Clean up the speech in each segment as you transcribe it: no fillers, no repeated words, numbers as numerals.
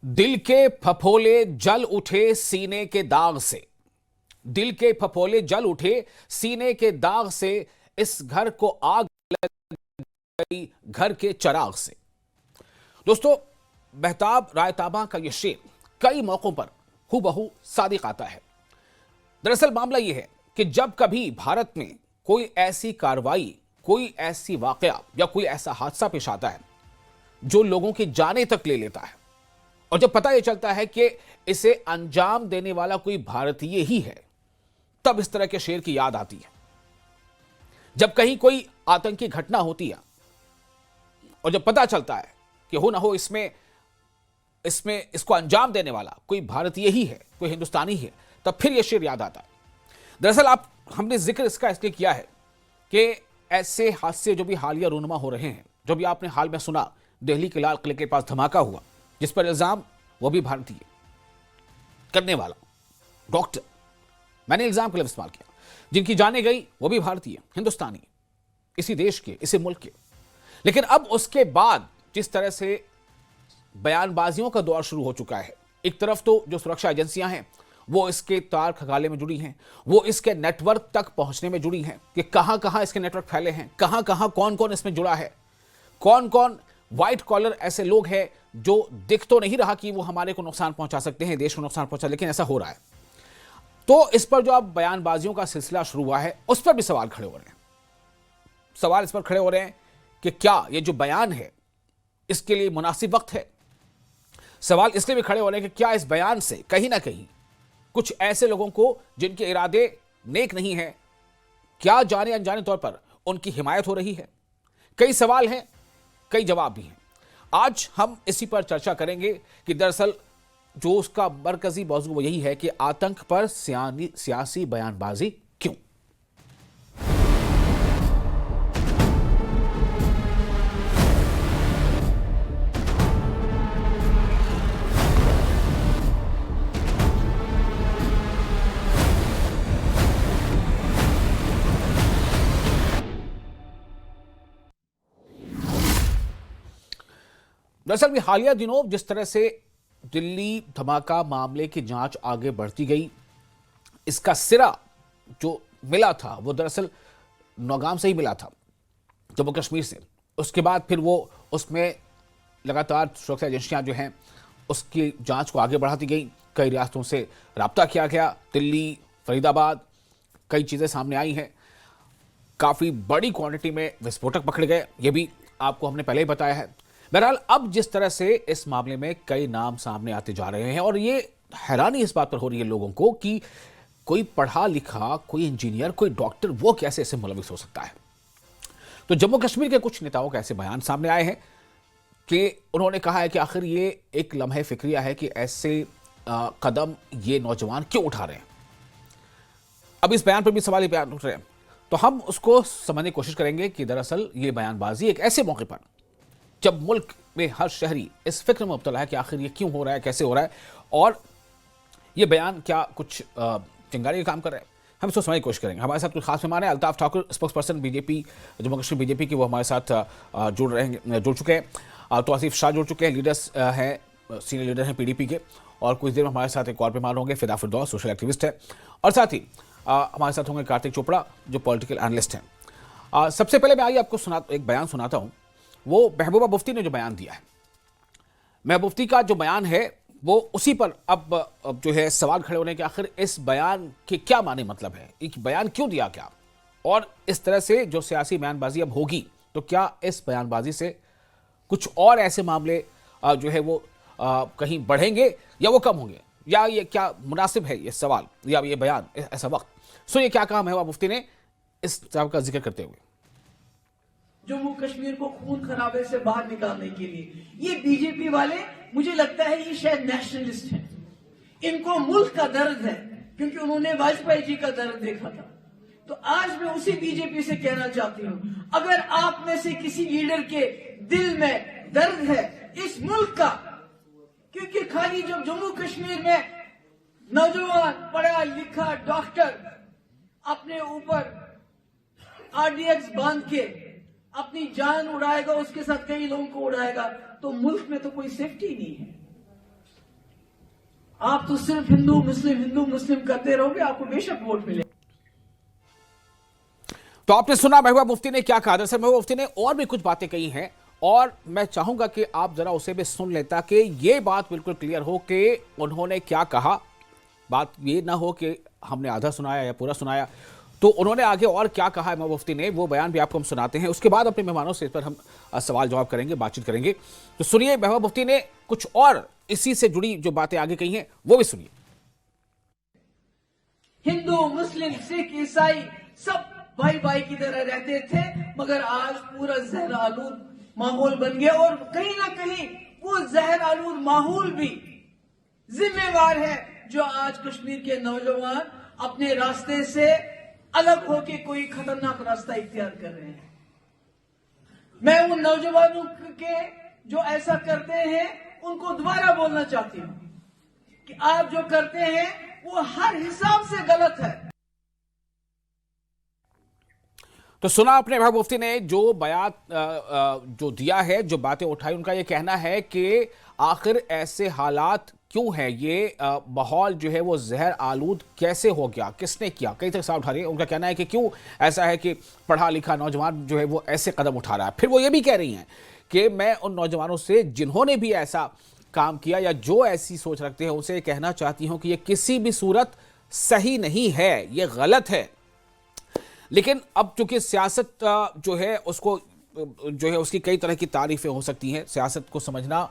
दिल के फफोले जल उठे सीने के दाग से। दिल के फफोले जल उठे सीने के दाग से। इस घर को आग लग गई घर के चिराग से। दोस्तों, मेहताब रायताबा का यह शेर कई मौकों पर हूबहू सादिक आता है। दरअसल मामला यह है कि जब कभी भारत में कोई ऐसी कार्रवाई, कोई ऐसी वाकया या कोई ऐसा हादसा पेश आता है जो लोगों की जानें तक ले लेता है, और जब पता यह चलता है कि इसे अंजाम देने वाला कोई भारतीय ही है, तब इस तरह के शेर की याद आती है। जब कहीं कोई आतंकी घटना होती है और जब पता चलता है कि हो ना हो इसमें इसको अंजाम देने वाला कोई भारतीय ही है, कोई हिंदुस्तानी है, तब फिर यह शेर याद आता है। दरअसल हमने जिक्र इसका इसलिए किया है कि ऐसे हादसे जो भी हालिया रूनुमा हो रहे हैं, जो भी आपने हाल में सुना, दिल्ली के लाल किले के पास धमाका हुआ जिस पर इल्जाम वो भी भारतीय करने वाला डॉक्टर, मैंने इल्जाम के लिए इस्तेमाल किया, जिनकी जाने गई वो भी भारतीय, हिंदुस्तानी, इसी देश के, इसी मुल्क के। लेकिन अब उसके बाद जिस तरह से बयानबाजियों का दौर शुरू हो चुका है, एक तरफ तो जो सुरक्षा एजेंसियां हैं वो इसके तार खगाले में जुड़ी हैं, वो इसके नेटवर्क तक पहुंचने में जुड़ी हैं कि कहां कहां इसके नेटवर्क फैले हैं, कहां कहां कौन कौन इसमें जुड़ा है, कौन कौन व्हाइट कॉलर ऐसे लोग हैं जो दिख तो नहीं रहा कि वो हमारे को नुकसान पहुंचा सकते हैं, देश को नुकसान पहुंचा, लेकिन ऐसा हो रहा है। तो इस पर जो अब बयानबाजियों का सिलसिला शुरू हुआ है, उस पर भी सवाल खड़े हो रहे हैं। सवाल इस पर खड़े हो रहे हैं कि क्या ये जो बयान है इसके लिए मुनासिब वक्त है। सवाल इसलिए भी खड़े हो रहे हैं कि क्या इस बयान से कहीं ना कहीं कुछ ऐसे लोगों को जिनके इरादे नेक नहीं है, क्या जाने अनजाने तौर पर उनकी हिमायत हो रही है। कई सवाल हैं, कई जवाब भी हैं। आज हम इसी पर चर्चा करेंगे कि दरअसल जो उसका मरकजी मौजू वो यही है कि आतंक पर सियासी बयानबाजी क्यों। दरअसल भी हालिया दिनों जिस तरह से दिल्ली धमाका मामले की जांच आगे बढ़ती गई, इसका सिरा जो मिला था वो दरअसल नौगाम से ही मिला था, जम्मू कश्मीर से। उसके बाद फिर वो उसमें लगातार सुरक्षा एजेंसियां जो हैं उसकी जांच को आगे बढ़ाती गई। कई रियासतों से राब्ता किया गया, दिल्ली, फरीदाबाद, कई चीज़ें सामने आई हैं। काफ़ी बड़ी क्वांटिटी में विस्फोटक पकड़े गए, ये भी आपको हमने पहले ही बताया है। बहरहाल अब जिस तरह से इस मामले में कई नाम सामने आते जा रहे हैं, और ये हैरानी इस बात पर हो रही है लोगों को कि कोई पढ़ा लिखा, कोई इंजीनियर, कोई डॉक्टर, वो कैसे इससे मुलविस हो सकता है। तो जम्मू कश्मीर के कुछ नेताओं के ऐसे बयान सामने आए हैं कि उन्होंने कहा है कि आखिर ये एक लम्हे फिक्रिया है कि ऐसे कदम ये नौजवान क्यों उठा रहे हैं। अब इस बयान पर भी सवाल बयान उठ रहे हैं, तो हम उसको समझने की कोशिश करेंगे कि दरअसल ये बयानबाजी एक ऐसे मौके पर जब मुल्क में हर शहरी इस फिक्र में मुब्तला है कि आखिर ये क्यों हो रहा है, कैसे हो रहा है, और ये बयान क्या कुछ चिंगारी का काम कर रहे हैं, हम इसको समझने की कोशिश करेंगे। हमारे साथ कुछ खास मेहमान हैं। Altaf Thakur, spokes person BJP, Jammu Kashmir BJP की, वो हमारे साथ जुड़ चुके हैं। तो आसिफ शाह जुड़ चुके हैं, लीडर्स हैं, सीनियर लीडर हैं पीडीपी के। और कुछ देर में हमारे साथ एक और मेहमान होंगे, फिदा फिरदौस, सोशल एक्टिविस्ट है, और साथ ही हमारे साथ होंगे कार्तिक चोपड़ा, जो पॉलिटिकल एनालिस्ट हैं। सबसे पहले मैं आइए आपको एक बयान सुनाता हूँ। वो महबूबा मुफ्ती ने जो बयान दिया है, महबूबा मुफ्ती का जो बयान है वो उसी पर अब जो है सवाल खड़े होने के आखिर इस बयान के क्या माने, मतलब है एक बयान क्यों दिया क्या, और इस तरह से जो सियासी बयानबाजी अब होगी तो क्या इस बयानबाजी से कुछ और ऐसे मामले जो है वो कहीं बढ़ेंगे या वो कम होंगे, या ये क्या मुनासिब है ये सवाल या ये बयान ऐसा वक्त। सो ये क्या कहा महबूबा मुफ्ती ने इस तरह का जिक्र करते हुए। जम्मू कश्मीर को खून खराबे से बाहर निकालने के लिए ये बीजेपी वाले, मुझे लगता है ये शायद नेशनलिस्ट हैं। इनको मुल्क का दर्द है, क्योंकि उन्होंने वाजपेयी जी का दर्द देखा था। तो आज मैं उसी बीजेपी से कहना चाहती हूं, अगर आप में से किसी लीडर के दिल में दर्द है इस मुल्क का, क्योंकि खाली जब जम्मू कश्मीर में नौजवान पढ़ा लिखा डॉक्टर अपने ऊपर आरडीएक्स बांध के अपनी जान उड़ाएगा, उसके साथ कई लोगों को उड़ाएगा, तो मुल्क में तो कोई सेफ्टी नहीं है। आप तो सिर्फ हिंदू मुस्लिम करते रहोगे, आपको बेशक वोट मिले। तो आपने सुना महबूबा मुफ्ती ने क्या कहा। दरअसल महबूबा मुफ्ती ने और भी कुछ बातें कही हैं और मैं चाहूंगा कि आप जरा उसे भी सुन लें ताकि ये बात बिल्कुल क्लियर हो कि उन्होंने क्या कहा। बात ये ना हो कि हमने आधा सुनाया या पूरा सुनाया। तो उन्होंने आगे और क्या कहा है महबूबा मुफ्ती ने, वो बयान भी आपको हम सुनाते हैं। उसके बाद अपने मेहमानों से इस पर हम सवाल जवाब करेंगे, बातचीत करेंगे। तो सुनिए महबूबा मुफ्ती ने कुछ और इसी से जुड़ी जो बातें आगे कही हैं वो भी सुनिए। हिंदू मुस्लिम सिख ईसाई सब भाई भाई की तरह रहते थे, मगर आज पूरा जहर आलूद माहौल बन गया और कहीं ना कहीं वो जहर आलूद माहौल भी जिम्मेवार है जो आज कश्मीर के नौजवान अपने रास्ते से अलग होके कोई खतरनाक रास्ता इख्तियार कर रहे हैं। मैं उन नौजवानों के जो ऐसा करते हैं उनको दोबारा बोलना चाहती हूं कि आप जो करते हैं वो हर हिसाब से गलत है। तो सुना आपने महबूबा मुफ्ती ने जो बयान जो दिया है, जो बातें उठाई। उनका ये कहना है कि आखिर ऐसे हालात क्यों है, ये माहौल जो है वो जहर आलूद कैसे हो गया, किसने किया, कई तरह सवाल उठा रही है। उनका कहना है कि क्यों ऐसा है कि पढ़ा लिखा नौजवान जो है वो ऐसे कदम उठा रहा है। फिर वो ये भी कह रही हैं कि मैं उन नौजवानों से जिन्होंने भी ऐसा काम किया या जो ऐसी सोच रखते हैं उनसे कहना चाहती हूं कि ये किसी भी सूरत सही नहीं है, ये गलत है। लेकिन अब चूंकि सियासत जो है उसको जो है उसकी कई तरह की तारीफें हो सकती हैं। सियासत को समझना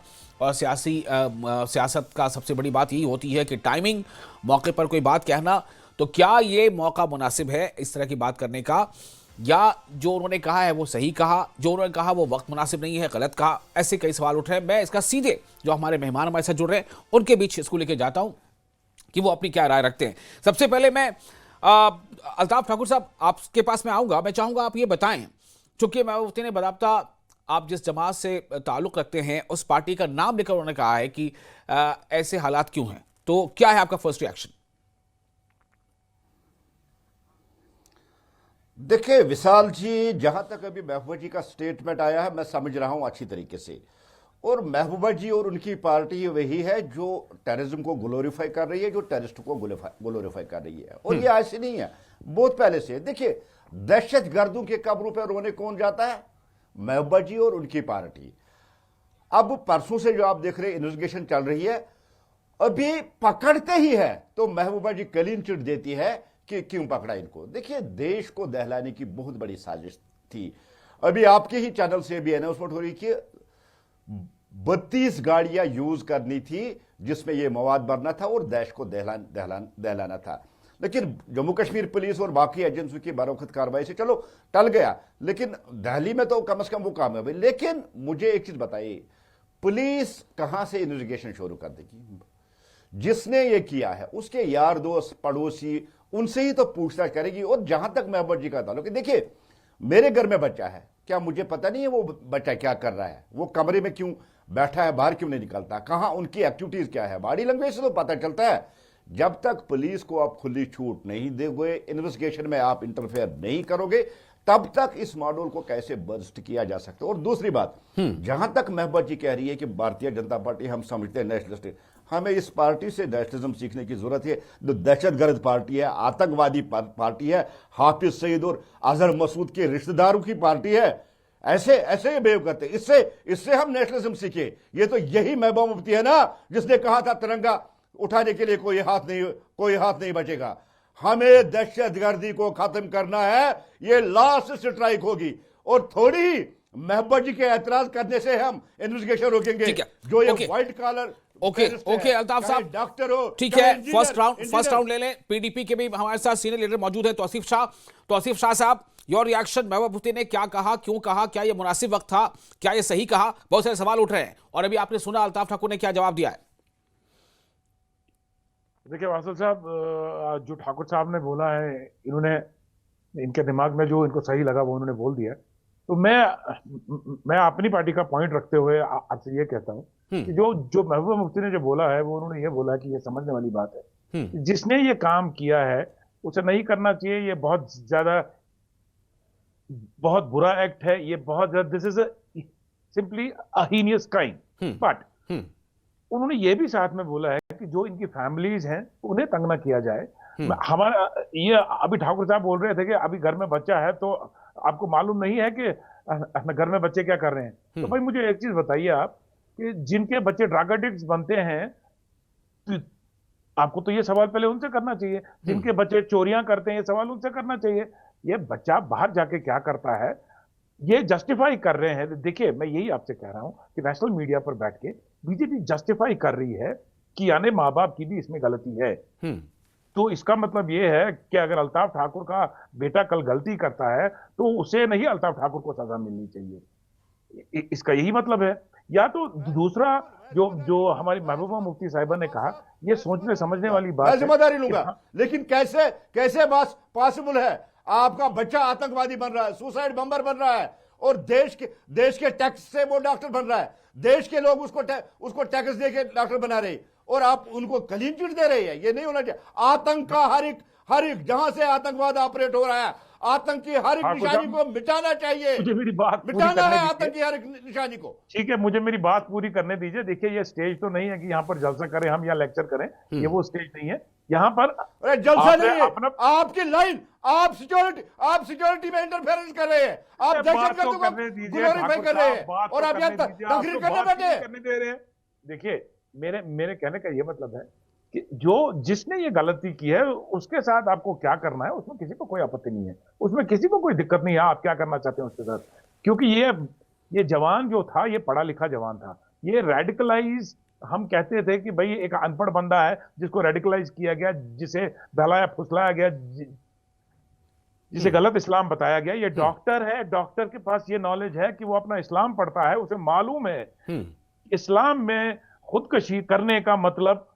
और सियासत का सबसे बड़ी बात यही होती है कि टाइमिंग, मौके पर कोई बात कहना। तो क्या ये मौका मुनासिब है इस तरह की बात करने का, या जो उन्होंने कहा है वो सही कहा, जो उन्होंने कहा वो वक्त मुनासिब नहीं है, गलत कहा? ऐसे कई सवाल उठ रहे हैं। मैं इसका सीधे जो हमारे मेहमान हमारे साथ जुड़ रहे हैं उनके बीच इसको लेके जाता हूं कि वो अपनी क्या राय रखते हैं। सबसे पहले मैं अल्ताफ ठाकुर साहब आपके पास में आऊंगा। मैं चाहूंगा आप ये बताएं, चूंकि महबूबा मुफ्ती ने बराबता आप जिस जमात से ताल्लुक रखते हैं उस पार्टी का नाम लेकर उन्होंने कहा है कि ऐसे हालात क्यों हैं, तो क्या है आपका फर्स्ट रिएक्शन? देखिए विशाल जी, जहां तक अभी महबूबा जी का स्टेटमेंट आया है मैं समझ रहा हूं अच्छी तरीके से, और महबूबा जी और उनकी पार्टी वही है जो टेररिज्म को ग्लोरीफाई कर रही है, जो टेररिस्ट को ग्लोरीफाई कर रही है। और ये ऐसे नहीं है, बहुत पहले से। देखिए दहशत गर्दों के कब्रों पर रोने कौन जाता है? महबूबा जी और उनकी पार्टी। अब परसों से जो आप देख रहे हैं इन्वेस्टिगेशन चल रही है, अभी पकड़ते ही है तो महबूबा जी क्लीन चिट देती है कि क्यों पकड़ा इनको। देखिए देश को दहलाने की बहुत बड़ी साजिश थी। अभी आपके ही चैनल से भी अनाउंसमेंट हो रही कि 32 गाड़ियां यूज करनी थी जिसमें यह मवाद भरना था और देश को दहलाना था। लेकिन जम्मू कश्मीर पुलिस और बाकी एजेंसियों की बरवक्त कार्रवाई से चलो टल गया, लेकिन दिल्ली में तो कम से कम वो कामयाब है। लेकिन मुझे एक चीज बताइए, पुलिस कहां से इन्वेस्टिगेशन शुरू कर देगी? जिसने ये किया है उसके यार दोस्त पड़ोसी, उनसे ही तो पूछताछ करेगी। और जहां तक महबूबा जी का ताल्लुक है, देखिए मेरे घर में बच्चा है, क्या मुझे पता नहीं है वो बच्चा क्या कर रहा है, वो कमरे में क्यों बैठा है, बाहर क्यों नहीं निकलता, कहां उनकी एक्टिविटीज क्या है? बॉडी लैंग्वेज से तो पता चलता है। जब तक पुलिस को आप खुली छूट नहीं दोगे, इन्वेस्टिगेशन में आप इंटरफेयर नहीं करोगे, तब तक इस मॉडल को कैसे बर्स्ट किया जा सकता है। और दूसरी बात, जहां तक महबूबा जी कह रही है कि भारतीय जनता पार्टी हम समझते हैं नेशनलिस्ट, हमें इस पार्टी से नेशनलिज्म सीखने की जरूरत है। जो दहशतगर्द पार्टी है, आतंकवादी पार्टी है, हाफिज सईद और अजहर मसूद के रिश्तेदारों की पार्टी है, ऐसे ऐसे बिहेव करते। इससे हम नेशनलिज्म सीखे। ये तो यही महबूबा मुफ्ती है ना जिसने कहा था तिरंगा उठाने के लिए कोई हाथ नहीं बचेगा। हमें दहशतगर्दी को खत्म करना है, ये लास्ट स्ट्राइक होगी। और थोड़ी महबूबा जी के एतराज करने से हम इन्वेस्टिगेशन रोकेंगे। जो ये व्हाइट कॉलर ओके अल्ताफ साहब, डॉक्टर हो, ठीक है, फर्स्ट राउंड ले लें। पीडीपी के भी हमारे साथ सीनियर लीडर मौजूद है, तौसीफ शाह साहब, योर रिएक्शन। महबूबा मुफ्ती ने क्या कहा, क्यों कहा, क्या ये मुनासिब वक्त था, क्या ये सही कहा? बहुत सारे सवाल उठ रहे हैं और अभी आपने सुना अल्ताफ ठाकुर ने क्या जवाब दिया है। देखिए वासुदेव साहब, जो ठाकुर साहब ने बोला है, इन्होंने इनके दिमाग में जो इनको सही लगा वो उन्होंने बोल दिया। तो मैं अपनी पार्टी का पॉइंट रखते हुए आपसे ये कहता हूं कि जो महबूबा मुफ्ती ने जो बोला है वो उन्होंने ये बोला कि ये समझने वाली बात है कि जिसने ये काम किया है उसे नहीं करना चाहिए। ये बहुत बुरा एक्ट है, ये बहुत, this is simply a heinous crime. But उन्होंने ये भी साथ में बोला है कि जो इनकी फैमिलीज हैं उन्हें तंग ना किया जाए। हमारा ये अभी ठाकुर साहब बोल रहे थे कि अभी घर में बच्चा है तो आपको मालूम नहीं है कि घर में बच्चे क्या कर रहे हैं। तो भाई मुझे एक चीज बताइए आप कि जिनके बच्चे ड्रग एडिक्ट्स बनते हैं तो आपको तो ये सवाल पहले उनसे करना चाहिए। जिनके बच्चे चोरियां करते हैं ये सवाल उनसे करना चाहिए। ये बच्चा बाहर जाके क्या करता है ये जस्टिफाई कर रहे हैं। देखिए मैं यही आपसे कह रहा हूं कि नेशनल मीडिया पर बैठ के बीजेपी जस्टिफाई कर रही है कि यानी माँ बाप की भी इसमें गलती है। तो इसका मतलब ये है कि अगर अल्ताफ ठाकुर का बेटा कल गलती करता है तो उसे नहीं अल्ताफ ठाकुर को सजा मिलनी चाहिए, इसका यही मतलब है। या तो दूसरा जो जो हमारी महबूबा मुफ्ती साहिबा ने कहा, ये सोचने समझने वाली बात मैं है जिम्मेदारी कि लूंगा, हाँ, लेकिन कैसे कैसे बात पॉसिबल है? आपका बच्चा आतंकवादी बन रहा है, सुसाइड बम्बर बन रहा है, और देश के टैक्स से वो डॉक्टर बन रहा है, देश के लोग उसको टैक्स दे के डॉक्टर बना रहे, और आप उनको क्लीन चिट दे रहे हैं। ये नहीं होना चाहिए। आतंक का हर एक जहां से आतंकवाद ऑपरेट हो रहा है, आतंक की हर एक निशानी को मिटाना चाहिए। मुझे मेरी बात पूरी मिटाना करने है दीजिए। आतंक की हर एक निशानी को। ठीक है, मुझे मेरी बात पूरी करने दीजिए। देखिए ये स्टेज तो नहीं है कि यहाँ पर जलसा करें हम या लेक्चर करें, ये वो स्टेज नहीं है। यहाँ पर अरे जलसा नहीं है, अपना आपकी लाइन, आप सिक्योरिटी में इंटरफेरेंस कर रहे हैं, आप दहशतगर्दों को ग्लोरीफाई कर रहे हैं, और आप यहाँ तकरीर करने बैठे। देखिए मेरे कहने का ये मतलब है कि जिसने ये गलती की है उसके साथ आपको क्या करना है उसमें किसी को कोई आपत्ति नहीं है, उसमें किसी को कोई दिक्कत नहीं है आप क्या करना चाहते हैं उसके साथ। क्योंकि ये जवान जो था ये पढ़ा लिखा जवान था। ये रेडिकलाइज, हम कहते थे कि भाई एक अनपढ़ बंदा है जिसको रेडिकलाइज किया गया, जिसे बहलाया फुसलाया गया, जिसे गलत इस्लाम बताया गया। ये डॉक्टर है, डॉक्टर के पास ये नॉलेज है कि वो अपना इस्लाम पढ़ता है, उसे मालूम है इस्लाम में खुदकशी करने का मतलब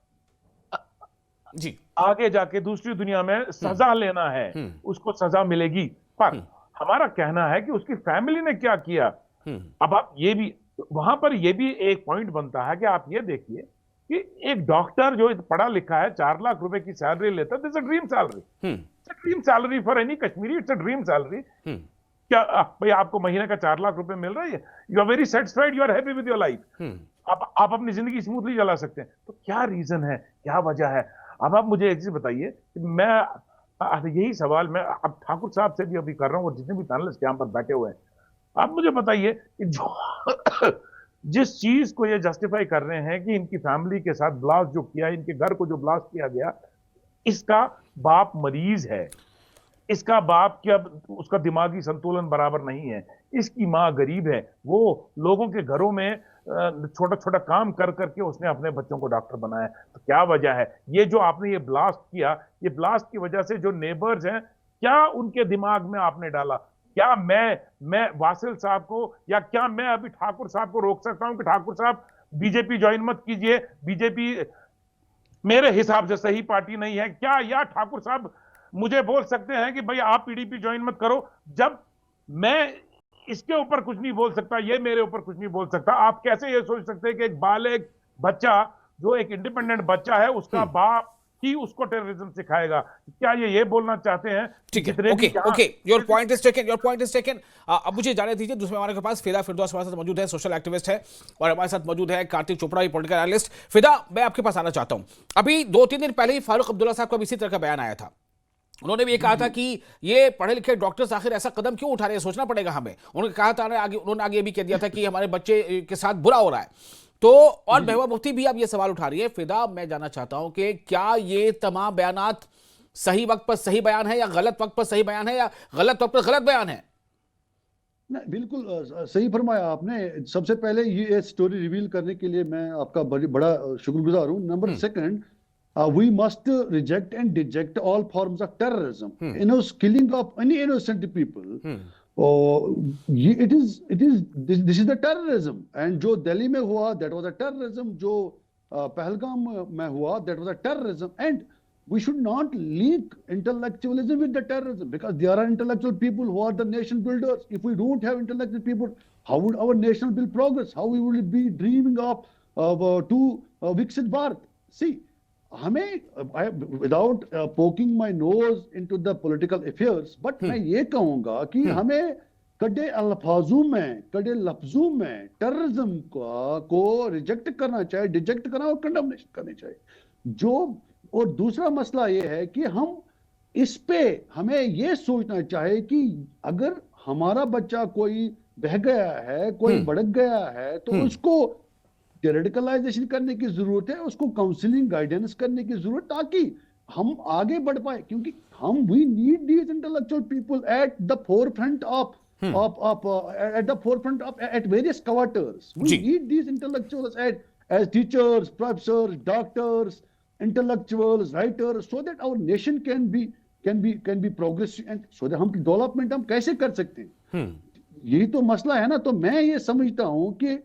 जी आगे जाके दूसरी दुनिया में सजा लेना है, उसको सजा मिलेगी। पर हमारा कहना है कि उसकी फैमिली ने क्या किया। अब आप ये भी वहां पर ये भी एक पॉइंट बनता है कि आप ये देखिए कि एक डॉक्टर जो पढ़ा लिखा है 4 लाख रुपए की सैलरी लेता है, this a dream salary, it's a dream salary for any Kashmiri, it's a dream salary. क्या भाई आपको महीने का 4 लाख रुपए मिल रहा है, you are very satisfied, you are happy with your life, आप अपनी जिंदगी स्मूथली चला सकते हैं। तो क्या रीजन है, क्या वजह है? अब आप मुझे एक चीज बताइए कि मैं यही सवाल मैं अब ठाकुर साहब से भी अभी कर रहा हूं और जितने भी पैनलिस्ट यहाँ पर बैठे हुए हैं, आप मुझे बताइए कि जो जिस चीज को ये जस्टिफाई कर रहे हैं कि इनकी फैमिली के साथ ब्लास्ट जो किया, इनके घर को जो ब्लास्ट किया गया, इसका बाप मरीज है, इसका बाप क्या उसका दिमागी संतुलन बराबर नहीं है, इसकी माँ गरीब है, वो लोगों के घरों में छोटा छोटा काम कर करके उसने अपने बच्चों को डॉक्टर बनाया। तो क्या वजह है? ये जो आपने ये ब्लास्ट किया, ये ब्लास्ट की वजह से जो नेबर्स हैं, क्या उनके दिमाग में आपने डाला? क्या मैं वासिल साहब को या क्या मैं अभी ठाकुर साहब को रोक सकता हूं कि ठाकुर साहब बीजेपी ज्वाइन मत कीजिए, बीजेपी मेरे हिसाब से सही पार्टी नहीं है? क्या या ठाकुर साहब मुझे बोल सकते हैं कि भाई आप पीडीपी ज्वाइन मत करो, जब मैं इसके ऊपर कुछ नहीं बोल सकता, ये मेरे ऊपर कुछ नहीं बोल सकता? आप कैसे ये सोच सकते हैं कि एक बालिग बच्चा जो एक इंडिपेंडेंट बच्चा है उसका बाप ही उसको टेररिज्म सिखाएगा? क्या ये बोलना चाहते हैं? ठीक है, okay, your point is taken. अब मुझे जाने दीजिए, दूसरे हमारे पास फिदा फिरदौस हमारे साथ मौजूद है, सोशल एक्टिविस्ट है, और हमारे साथ मौजूद है कार्तिक चोपड़ा, पॉलिटिकल एनालिस्ट। फिदा, मैं आपके पास आना चाहता हूं। अभी 2-3 दिन पहले ही फारूक अब्दुल्ला साहब का इसी तरह का बयान आया था। उन्होंने भी ये कहा था कि ये पढ़े लिखे डॉक्टर्स आखिर ऐसा कदम क्यों उठा रहे हैं, सोचना पड़ेगा हमें। उन्होंने कहा था उन्होंने आगे ये भी कह दिया था कि हमारे बच्चे के साथ बुरा हो रहा है। तो और महबूबा मुफ्ती भी अब ये सवाल उठा रही है। फिदा, मैं जानना चाहता हूं कि क्या ये तमाम बयानात सही वक्त पर सही बयान है, या गलत वक्त पर सही बयान है, या गलत वक्त पर गलत बयान है? नहीं, बिल्कुल सही फरमाया आपने। सबसे पहले ये स्टोरी रिवील करने के लिए मैं आपका बड़ा शुक्रगुजार हूं। Number second, we must reject and deject all forms of terrorism. Killing of any innocent people. This is the terrorism. And जो दिल्ली में हुआ, that was a terrorism. जो पहलगाम में हुआ, that was a terrorism. And we should not link intellectualism with the terrorism, because there are intellectual people who are the nation builders. If we don't have intellectual people, how would our nation build progress? How we will be dreaming of Viksit Bharat? See, हमें without poking my nose into the political affairs, but मैं ये कहूंगा कि हमें कड़े अल्फाजों में, कड़े लफ्जों में टेररिज्म को रिजेक्ट करना चाहिए, डिजेक्ट करना और कंडमनेशन करनी चाहिए। जो और दूसरा मसला ये है कि हम इस पे हमें ये सोचना चाहिए कि अगर हमारा बच्चा कोई बह गया है, कोई भड़क गया है, तो उसको रेडिकलाइजेशन करने की जरूरत है, उसको काउंसलिंग गाइडेंस करने की जरूरत, ताकि हम आगे बढ़ पाए। क्योंकि हम we need these intellectual people at the forefront of at the forefront of at various quarters. We जी। need these intellectuals as teachers, professors, doctors, intellectuals, writers, so that our nation can be progressive, and so that हम development हम कैसे कर सकते हैं। यही तो मसला है ना। तो मैं ये समझता हूं कि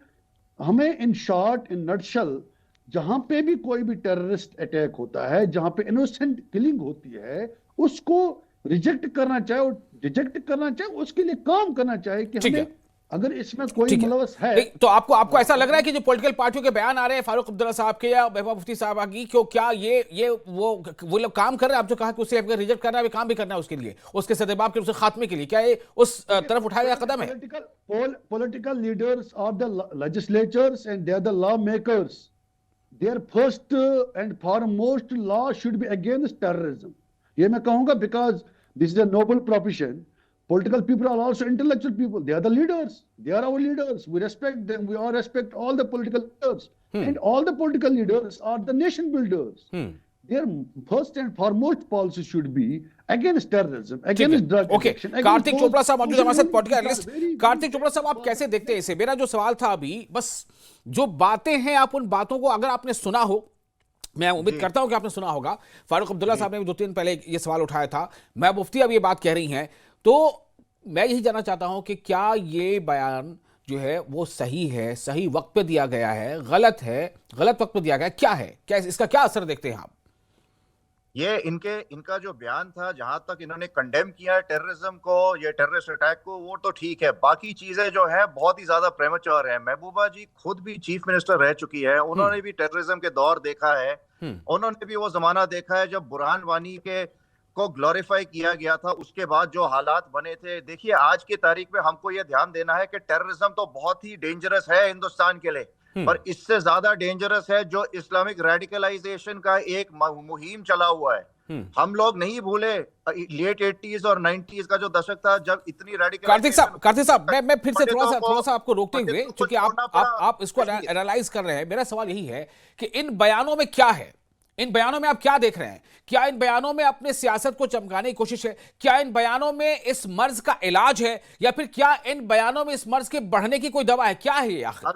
हमें इन शॉर्ट, इन नटशल, जहां पे भी कोई भी टेररिस्ट अटैक होता है, जहां पे इनोसेंट किलिंग होती है, उसको रिजेक्ट करना चाहिए और रिजेक्ट करना चाहिए, उसके लिए काम करना चाहिए कि ठीक है। हमें अगर इसमें कोई ठीक है। मुलवस है। नहीं, तो आपको ऐसा लग रहा है कि जो पॉलिटिकल पार्टियों के बयान आ रहे हैं फारूक अब्दुल्ला साहब के या महबूबा मुफ्ती साहब की, क्यों क्या ये वो लोग काम कर रहे हैं? आप जो कहा कि उसे अगर रिजेक्ट करना है, काम भी करना है उसके लिए, उसके सदेबाब के, उसके खात्मे के लिए, क्या ये उस तरफ उठाया गया कदम है? Political leaders are the legislators and they are the lawmakers. Their first and foremost law should be against terrorism. ये मैं कहूंगा because this is a noble profession. Political people are also intellectual people. They are the leaders. They are our leaders. We respect them. We all respect all the political leaders. And all the political leaders are the nation builders. Their first and foremost policy should be against terrorism, against drug okay, addiction. against Kartik those Chopra साहब मौजूद है हमारे साथ, political who are analyst. very- Kartik Chopra साहब, आप कैसे देखते हैं इसे? मेरा जो सवाल था अभी, बस जो बातें हैं, आप उन बातों को अगर आपने सुना हो, मैं उम्मीद करता हूं कि आपने सुना होगा। फारूक अब्दुल्ला साहब ने भी 2-3 दिन पहले ये सवाल उठाया था, मैं मुफ्ती अब ये बात कह रही हैं, तो मैं यही जानना चाहता हूं कि क्या ये बयान जो है वो सही है, सही वक्त पे दिया गया है, गलत है, गलत वक्त पे दिया गया है, क्या है, क्या इसका क्या असर देखते हैं आप? ये इनका जो बयान था, जहां तक इन्होंने कंडेम किया है टेररिज्म को, ये टेररिस्ट अटैक को, वो तो ठीक है। बाकी चीजें जो है बहुत ही ज्यादा प्रेमेच्योर है। महबूबा जी खुद भी चीफ मिनिस्टर रह चुकी है, उन्होंने भी टेररिज्म के दौर देखा है, उन्होंने भी वो जमाना देखा है जब बुरहान वानी के को ग्लोरीफाई किया गया था, उसके बाद जो हालात बने थे। देखिए आज की तारीख में हमको ये ध्यान देना है कि टेररिज्म तो बहुत ही डेंजरस है हिंदुस्तान के लिए, पर इससे ज्यादा डेंजरस है जो इस्लामिक रेडिकलाइजेशन का एक मुहिम चला हुआ है। हम लोग नहीं भूले लेट 80s और 90s का जो दशक था, जब इतनी कार्तिक साहब, मैं फिर से थोड़ा सा आपको रोकते हुए, क्योंकि आप इसको एनालाइज कर रहे हैं, मेरा सवाल यही है कि इन बयानों में क्या है, इन बयानों में आप क्या देख रहे हैं? क्या इन बयानों में अपने सियासत को चमकाने की कोशिश है? क्या इन बयानों में इस मर्ज का इलाज है, या फिर क्या इन बयानों में इस मर्ज के बढ़ने की कोई दवा है? क्या है ये आखिर?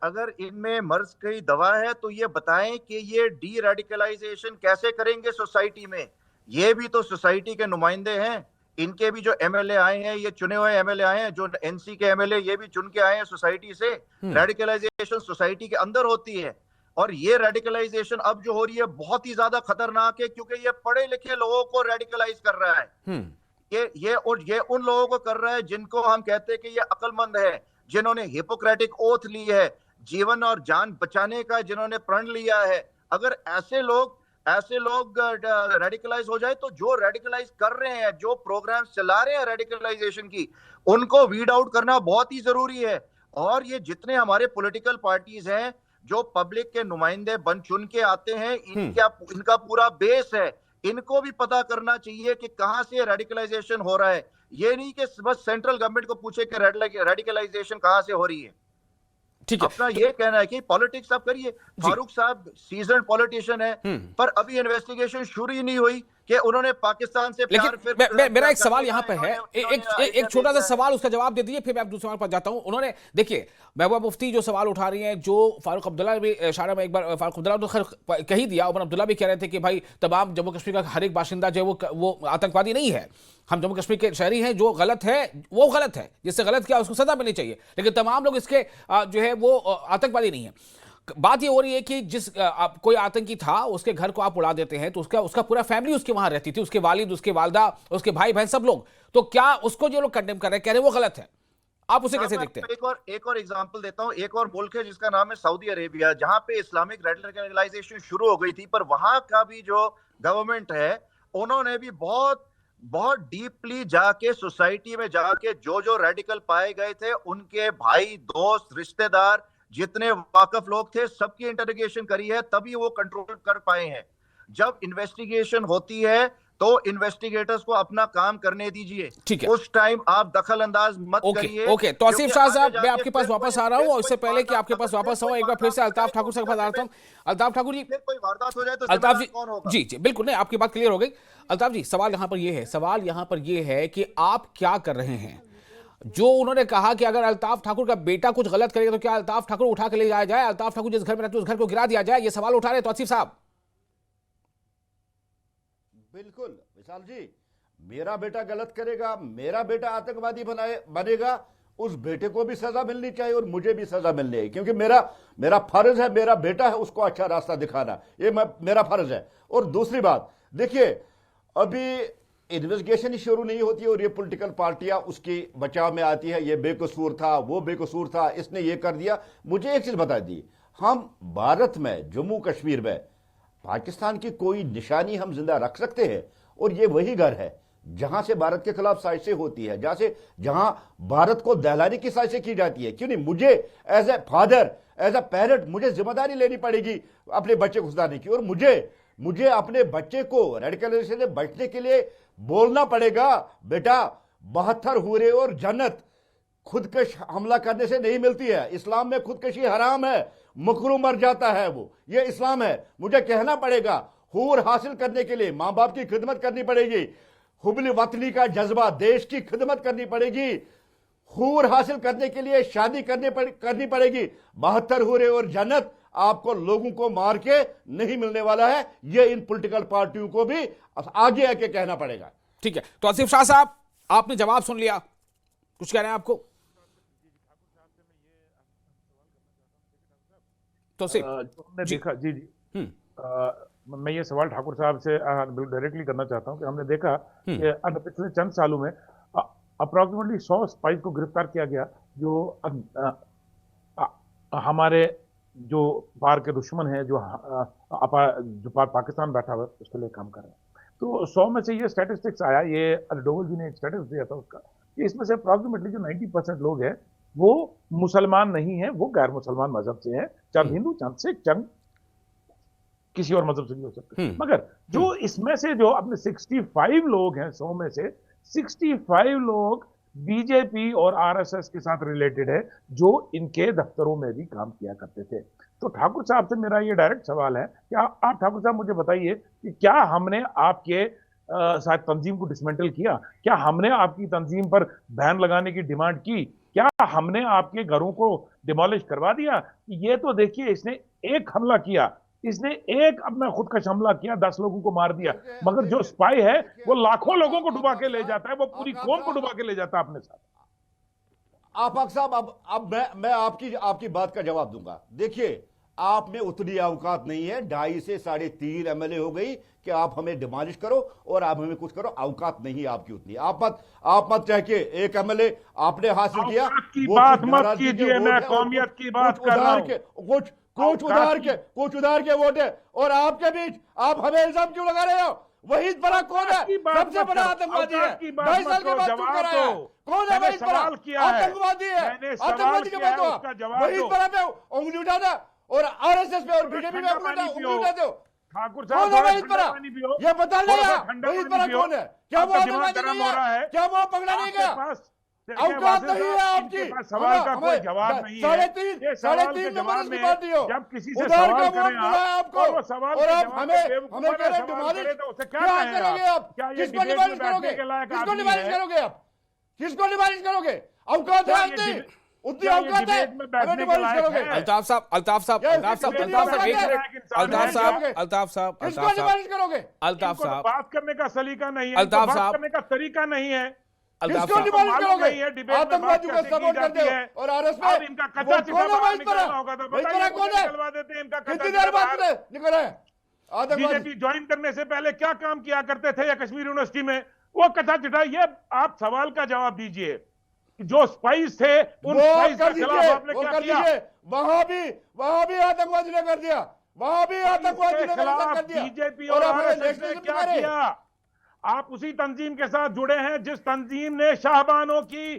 अगर इनमें मर्ज की दवा है तो ये बताएं कि ये डी रेडिकलाइजेशन कैसे करेंगे सोसाइटी में। ये भी तो सोसाइटी के नुमाइंदे हैं, इनके भी जो एमएलए आए हैं, ये चुने हुए एमएलए आए हैं, जो एनसी के एमएलए, ये भी चुन के आए हैं सोसाइटी से। रेडिकलाइजेशन सोसाइटी के अंदर होती है, और ये रेडिकलाइजेशन अब जो हो रही है बहुत ही ज्यादा खतरनाक है, क्योंकि ये पढ़े लिखे लोगों को रेडिकलाइज कर रहा है। ये उन लोगों को कर रहा है जिनको हम कहते हैं कि ये अक्लमंद है, जिन्होंने हिपोक्रेटिक ओथ ली है, जीवन और जान बचाने का जिन्होंने प्रण लिया है। अगर ऐसे लोग रेडिकलाइज हो जाए, तो जो रेडिकलाइज कर रहे हैं, जो प्रोग्राम चला रहे हैं रेडिकलाइजेशन की, उनको वीड आउट करना बहुत ही जरूरी है। और ये जितने हमारे पॉलिटिकल पार्टीज हैं जो पब्लिक के नुमाइंदे बन चुन के आते हैं, इनका पूरा बेस है, इनको भी पता करना चाहिए कि कहां से रेडिकलाइजेशन हो रहा है। ये नहीं कि बस सेंट्रल गवर्नमेंट को पूछे कि रेडिकलाइजेशन कहां से हो रही है। ठीक है, अपना ये कहना है कि पॉलिटिक्स आप करिए। फारूक साहब सीजन्ड पॉलिटिशियन है, पर अभी इन्वेस्टिगेशन शुरू ही नहीं हुई कि उन्होंने पाकिस्तान से प्यार। लेकिन मेरा एक सवाल यहां पे है, एक छोटा सा सवाल, उसका जवाब दे दीजिए, फिर मैं दूसरे सवाल पर जाता हूं। उन्होंने, देखिए महबूबा मुफ्ती जो सवाल उठा रही हैं, जो फारूक अब्दुल्ला ने भी इशारा में एक बार फारूक अब्दुल्ला तो खैर कह ही दिया, उमर अब्दुल्ला भी कह रहे थे कि भाई तमाम जम्मू कश्मीर का हर एक बाशिंदा जो है वो आतंकवादी नहीं है, हम जम्मू कश्मीर के शहरी हैं, जो गलत है वो गलत है, जिससे गलत किया उसको सजा मिलनी चाहिए, लेकिन तमाम लोग इसके जो है वो आतंकवादी नहीं है। बात ये हो रही है कि जिस कोई आतंकी था, उसके घर को आप उड़ा देते हैं, तो उसका पूरा फैमिली उसके वहां रहती थी, उसके वालिद, उसके वालदा, उसके भाई बहन, सब लोग, तो क्या उसको जो लोग कंडेम कर रहे हैं, कह रहे हैं वो गलत है? आप उसे कैसे देखते हैं? एक और एग्जांपल देता हूं। एक और मुल्क है जिसका नाम है सऊदी अरेबिया, जहां पे इस्लामिक रेडिकलाइजेशन शुरू हो गई थी, पर वहां का भी जो गवर्नमेंट है, उन्होंने भी बहुत बहुत डीपली जाके सोसाइटी में जाके जो जो रेडिकल पाए गए थे उनके भाई दोस्त रिश्तेदार जितने वाकफ लोग थे सबकी इंटरोगेशन करी है, तभी वो कंट्रोल कर पाए हैं। जब इन्वेस्टिगेशन होती है तो इन्वेस्टिगेटर्स को अपना काम करने दीजिए, ठीक है। उस टाइम आप दखल अंदाज मत ओके करिए। ओके, तो आसिफ शाह साहब, मैं आपके पास फिर वापस कोई- आ रहा हूं, फिर और इससे कोई पहले कि आपके पास वारदात- वापस फिर आऊं, कोई एक बार फिर से वारदात अल्ताफ हो ठाकुर साहब के पास आ जाता हूं। अल्ताफ ठाकुर जी, फिर कोई वारदात हो जाए तो अल्ताफ जी, कौन होगा? जी बिल्कुल, नहीं आपकी बात क्लियर हो गई। अल्ताफ जी, सवाल यहां पर यह है कि आप क्या कर रहे हैं? जो उन्होंने कहा कि अगर अल्ताफ ठाकुर का बेटा कुछ गलत करेगा तो क्या अल्ताफ ठाकुर उठा के ले जाया जाए, अल्ताफ ठाकुर जिस घर में रहते उस घर को गिरा दिया जाए, ये सवाल उठा रहे तो आसिफ साहब। बिल्कुल विशाल जी, मेरा बेटा गलत करेगा, मेरा बेटा आतंकवादी बनेगा, उस बेटे को भी सजा मिलनी चाहिए और मुझे भी सजा मिलनी है, क्योंकि मेरा फर्ज है, मेरा बेटा है, उसको अच्छा रास्ता दिखाना, ये मेरा फर्ज है। और दूसरी बात देखिए, अभी इन्वेस्टिगेशन ही शुरू नहीं होती और ये पॉलिटिकल पार्टियां उसकी बचाव में आती है, ये बेकसूर था, वो बेकसूर था, इसने ये कर दिया। मुझे एक चीज बता दी, हम भारत में जम्मू कश्मीर में पाकिस्तान की कोई निशानी हम जिंदा रख सकते हैं, और ये वही घर है जहां से भारत के खिलाफ साजिशें होती है, जहां भारत को दहलाने की साजिशें की जाती है। क्यों नहीं, मुझे as a father, as a parent, मुझे जिम्मेदारी लेनी पड़ेगी अपने बच्चे को सुधारने की, और मुझे अपने बच्चे को रेडिकलाइजेशन से बचने के लिए बोलना पड़ेगा, बेटा 72 हुरे और जन्नत खुदकश हमला करने से नहीं मिलती है। इस्लाम में खुदकशी हराम है, मकरू मर जाता है, वो ये इस्लाम है। मुझे कहना पड़ेगा, हूर हासिल करने के लिए मां बाप की खिदमत करनी पड़ेगी, हुब्बे वतनी का जज्बा, देश की खिदमत करनी पड़ेगी, हूर हासिल करने के लिए शादी करनी पड़ेगी। 72 हुरे और जन्नत आपको लोगों को मार के नहीं मिलने वाला है, ये इन पॉलिटिकल पार्टियों को भी आगे आके कहना पड़ेगा। ठीक है, तो आसिफ शाह साहब, आपने जवाब सुन लिया, कुछ कह रहे हैं आपको? तो सिर्फ हमने देखा जी जी मैं ये सवाल ठाकुर साहब से डायरेक्टली करना चाहता हूं कि हमने देखा कि पिछले चंद सालों में अप्रोक्सीमेटली 100 स्पाइस को गिरफ्तार किया गया, जो हमारे जो पार के दुश्मन है, जो पाकिस्तान बैठा हुआ है उसके लिए काम कर रहे हैं। तो 100 में से ये स्टैटिस्टिक्स आया, ये डोवल जी ने एक स्टैटिस्टिक्स दिया था उसका, कि इसमें से अप्रोक्सीमेटली जो 90% लोग हैं वो मुसलमान नहीं है, वो गैर मुसलमान मजहब से हैं, चाहे हिंदू, चाहे सिख, चाहे किसी और मजहब से भी हो सकते हैं। मगर जो इसमें से जो अपने 65 लोग हैं, 100 में से 65 लोग बीजेपी और आरएसएस के साथ रिलेटेड है, जो इनके दफ्तरों में भी काम किया करते थे। तो ठाकुर साहब से मेरा ये डायरेक्ट सवाल है कि आप ठाकुर साहब मुझे बताइए कि क्या हमने आपके शायद तंजीम को डिसमेंटल किया, क्या हमने आपकी तंजीम पर बैन लगाने की डिमांड की, क्या हमने आपके घरों को डिमोलिश करवा दिया? ये तो देखिए, इसने एक हमला किया, इसने एक अपना खुदकश हमला किया, 10 लोगों को मार दिया, मगर जो स्पाई है वो लाखों लोगों को डुबा के ले जाता है, वो पूरी कौम को डुबा के ले जाता है अपने साथ। आफाक साहब, अब मैं आपकी बात का जवाब दूंगा। देखिए, आप में उतनी औकात नहीं है, 2.5 से 3.5 एमएलए हो गई कि आप हमें डिमोलिश करो और आप हमें कुछ करो, औकात नहीं है आपकी उतनी। आप मत कह के एक एमएलए आपने हासिल किया, की बात मत कीजिए, मैं कौमियत की बात कर रहा हूं। कुछ उधार के वोट है, और आपके बीच आप हमें इल्जाम क्यों लगा रहे हो? वही बड़ा कौन है? सबसे बड़ा आतंकवादी है, 2.5 साल के बाद चुप कर रहा है। कौन है वही बड़ा आतंकवादी है? आतंकवादी के बाद वही बड़ा पे उंगली उठाना और आरएसएस पे और बीजेपी में उंगली उठाते हो। ठाकुर कौन है वही बड़ा? ये बता लिया वही बड़ा कौन है? क्या वो आतंकवादी नहीं है? क्या वो पकड़ा नहीं गया? औकात नहीं है आपकी। सवाल का कोई जवाब नहीं है। 3.5 नंबर की पार्टी हो, जब किसी से उधार सवाल का वोट मिला है आपको, और आप हमें कह रहे डिमोलिश क्या करेंगे आप? किसको डिमोलिश करोगे? किसको डिमोलिश करोगे आप? किसको डिमोलिश करोगे? औकात है आपकी, उतनी औकात है, हमें डिमोलिश करोगे? अल्ताफ साहब एक मिनट, किसको डिमोलिश करोगे? अल्ताफ साहब, बात करने का सलीका नहीं है, अल्ताफ बात साहब, करने का तरीका नहीं है। किसको डिमोलिश करोगे? आतंकवादियों को सपोर्ट करते हो और आरएसएस में इनका कच्चा चिट्ठा वही निकलना होगा तो कौन है? निकलवा देते हैं। इनका कितनी देर बाद निकल रहे हैं? बीजेपी ज्वाइन करने से पहले क्या काम किया करते थे या कश्मीर यूनिवर्सिटी में, वो कच्चा चिट्ठा। ये आप सवाल का जवाब दीजिए, जो स्पाइस थे उन स्पाइस के खिलाफ आपने क्या किया? वहां भी आतंकवादी ने कर दिया, वहां भी आतंकवादी ने कर दिया। बीजेपी और आरएसएस ने क्या किया? आप उसी तंजीम के साथ जुड़े हैं जिस तंजीम ने शाहबानों के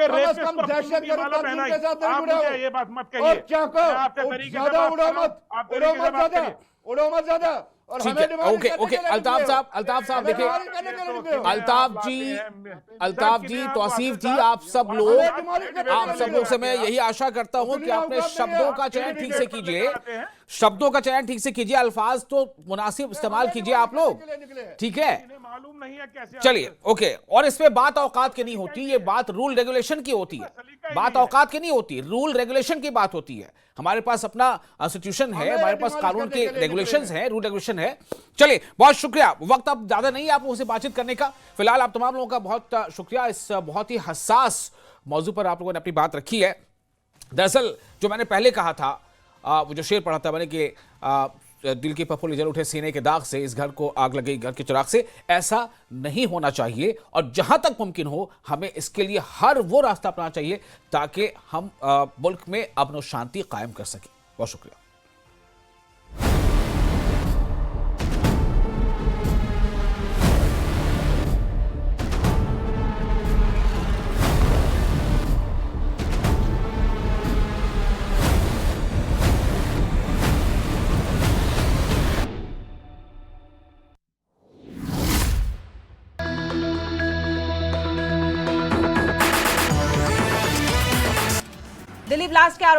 रेपिस्ट कम को दहशत खून की गर्द माला तंजीम पहनाई। के साथ नहीं आप जुड़े मुझे हो। ये बात मत और कहिए। क्या मैं आपसे कहो, तरीके से ज्यादा बात उड़ो कर रहा हूं, मत, आप उड़ो तरीके से मत बात ज्यादा, करिए। उड़ो मत ज्यादा। और ठीक हमें है, डिमांड ओके करने ओके, के लिए अल्ताफ निकले हो। साहब देखिए, हमें डिमांड करने के लिए निकले हो। अल्ताफ जी, तौसीफ जी, आप सब लोग से मैं यही आशा करता हूं कि अपने शब्दों का चयन ठीक से कीजिए, शब्दों का चयन ठीक से कीजिए, अल्फाज तो मुनासिब इस्तेमाल कीजिए आप लोग, ठीक है? मालूम नहीं है कैसे। चलिए ओके। और इसमें बात औकात की नहीं होती, ये बात रूल रेगुलेशन की होती है, बात औकात की नहीं होती, रूल रेगुलेशन की बात होती है। हमारे पास अपना इंस्टीट्यूशन है, हमारे पास कानून के रेगुलेशंस हैं, रूल रेगुलेशन है। चलिए, बहुत शुक्रिया, वक्त अब ज्यादा नहीं है आप लोगों से बातचीत करने का। फिलहाल आप तमाम लोगों का बहुत शुक्रिया, इस बहुत ही हसास मौजू पर आप लोगों ने अपनी बात रखी है। दरअसल जो मैंने पहले कहा था, वो जो शेर पढ़ा था मैंने कि दिल के फफूंद जल उठे सीने के दाग से, इस घर को आग लगी घर के चिराग से, ऐसा नहीं होना चाहिए। और जहां तक मुमकिन हो हमें इसके लिए हर वो रास्ता अपनाना चाहिए ताकि हम मुल्क में अमन और शांति कायम कर सकें। बहुत शुक्रिया। दिल्ली ब्लास्ट के आरोप